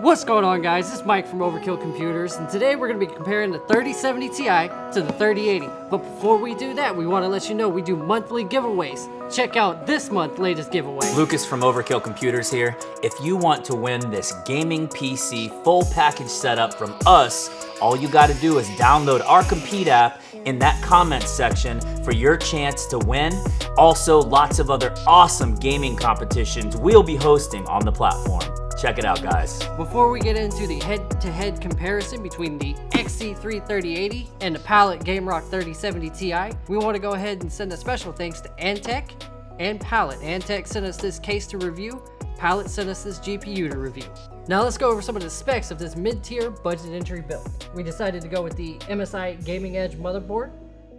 What's going on, guys? This is Mike from Overkill Computers, and today we're going to be comparing the 3070 Ti to the 3080. But before we do that, we want to let you know we do monthly giveaways. Check out this month's latest giveaway. Lucas from Overkill Computers here. If you want to win this gaming PC full package setup from us, all you got to do is download our Compete app in that comments section for your chance to win. Also, lots of other awesome gaming competitions we'll be hosting on the platform. Check it out, guys. Before we get into the head-to-head comparison between the XC3 3080 and the Palette GameRock 3070 Ti, we want to go ahead and send a special thanks to Antec and Palette. Antec sent us this case to review, Palette sent us this GPU to review. Now let's go over some of the specs of this mid-tier budget entry build. We decided to go with the MSI Gaming Edge motherboard,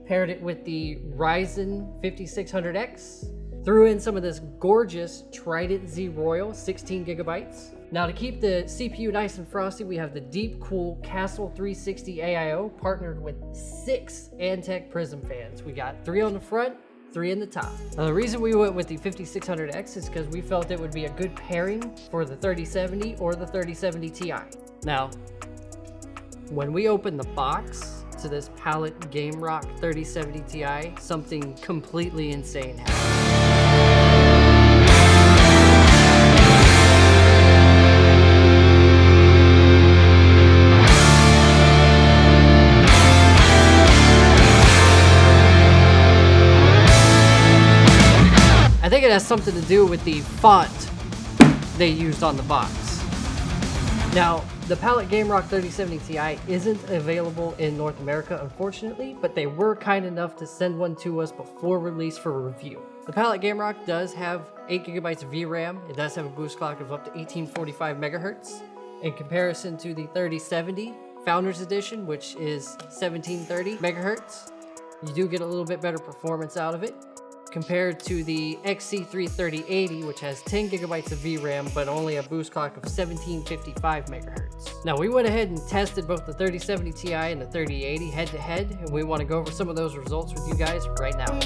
paired it with the Ryzen 5600X, threw in some of this gorgeous Trident Z Royal 16 gigabytes. Now to keep the CPU nice and frosty, we have the Deep Cool Castle 360 AIO partnered with 6 Antec Prism fans. We got 3 on the front, 3 in the top. Now the reason we went with the 5600X is because we felt it would be a good pairing for the 3070 or the 3070 Ti. Now, when we open the box to this Palette GameRock 3070 Ti, something completely insane happened. I think it has something to do with the font they used on the box. Now, the Palette GameRock 3070 Ti isn't available in North America, unfortunately, but they were kind enough to send one to us before release for review. The Palette GameRock does have 8 gigabytes of VRAM. It does have a boost clock of up to 1845 megahertz. In comparison to the 3070 Founders Edition, which is 1730 megahertz, you do get a little bit better performance out of it, compared to the XC3 3080, which has 10 gigabytes of VRAM, but only a boost clock of 1755 megahertz. Now, we went ahead and tested both the 3070 Ti and the 3080 head to head, and we want to go over some of those results with you guys right now.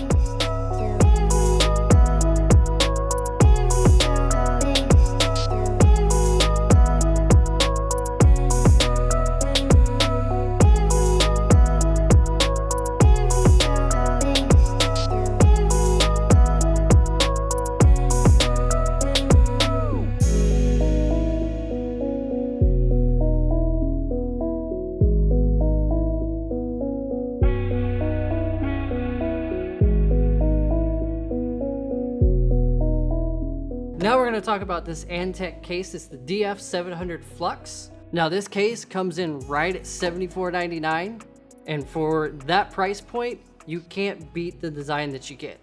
Now we're going to talk about this Antec case. It's the DF700 Flux. Now this case comes in right at $74.99, and for that price point, you can't beat the design that you get.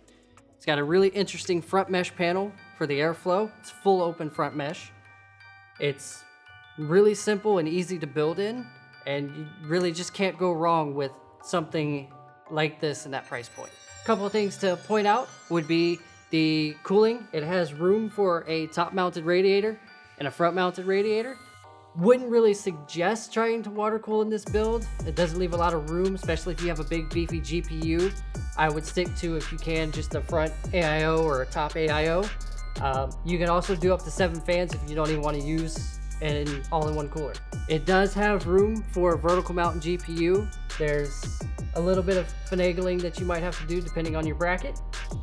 It's got a really interesting front mesh panel for the airflow. It's full open front mesh. It's really simple and easy to build in, and you really just can't go wrong with something like this in that price point. A couple of things to point out would be the cooling. It has room for a top-mounted radiator and a front-mounted radiator. Wouldn't really suggest trying to water cool in this build. It doesn't leave a lot of room, especially if you have a big beefy GPU. I would stick to, if you can, just a front AIO or a top AIO. You can also do up to 7 fans if you don't even want to use an all-in-one cooler. It does have room for a vertical mount GPU. There's a little bit of finagling that you might have to do depending on your bracket.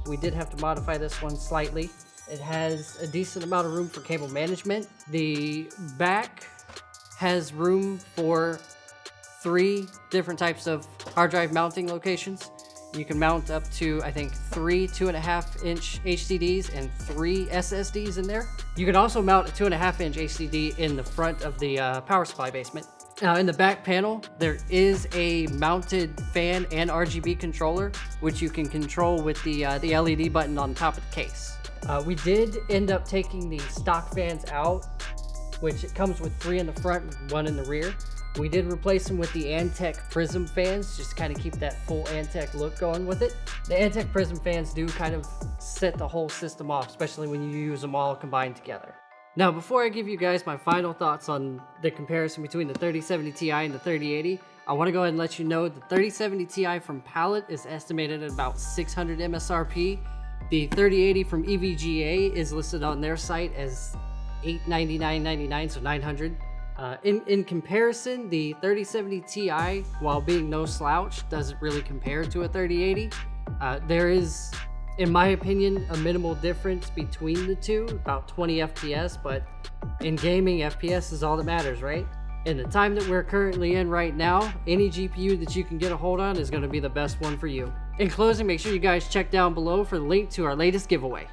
We did have to modify this one slightly. It has a decent amount of room for cable management. The back has room for 3 different types of hard drive mounting locations. You can mount up to, I think, 3 2.5-inch HDDs and 3 SSDs in there. You can also mount a 2.5-inch HDD in the front of the power supply basement. Now in the back panel, there is a mounted fan and RGB controller, which you can control with the LED button on top of the case. We did end up taking the stock fans out, which it comes with 3 in the front and 1 in the rear. We did replace them with the Antec Prism fans, just to kind of keep that full Antec look going with it. The Antec Prism fans do kind of set the whole system off, especially when you use them all combined together. Now, before I give you guys my final thoughts on the comparison between the 3070 Ti and the 3080, I want to go ahead and let you know the 3070 Ti from Palette is estimated at about 600 MSRP. The 3080 from EVGA is listed on their site as $899.99, so $900. In comparison, the 3070 Ti, while being no slouch, doesn't really compare to a 3080. There is, in my opinion, a minimal difference between the two, about 20 FPS, but in gaming, FPS is all that matters, right? In the time that we're currently in right now, any GPU that you can get a hold on is going to be the best one for you. In closing, make sure you guys check down below for the link to our latest giveaway.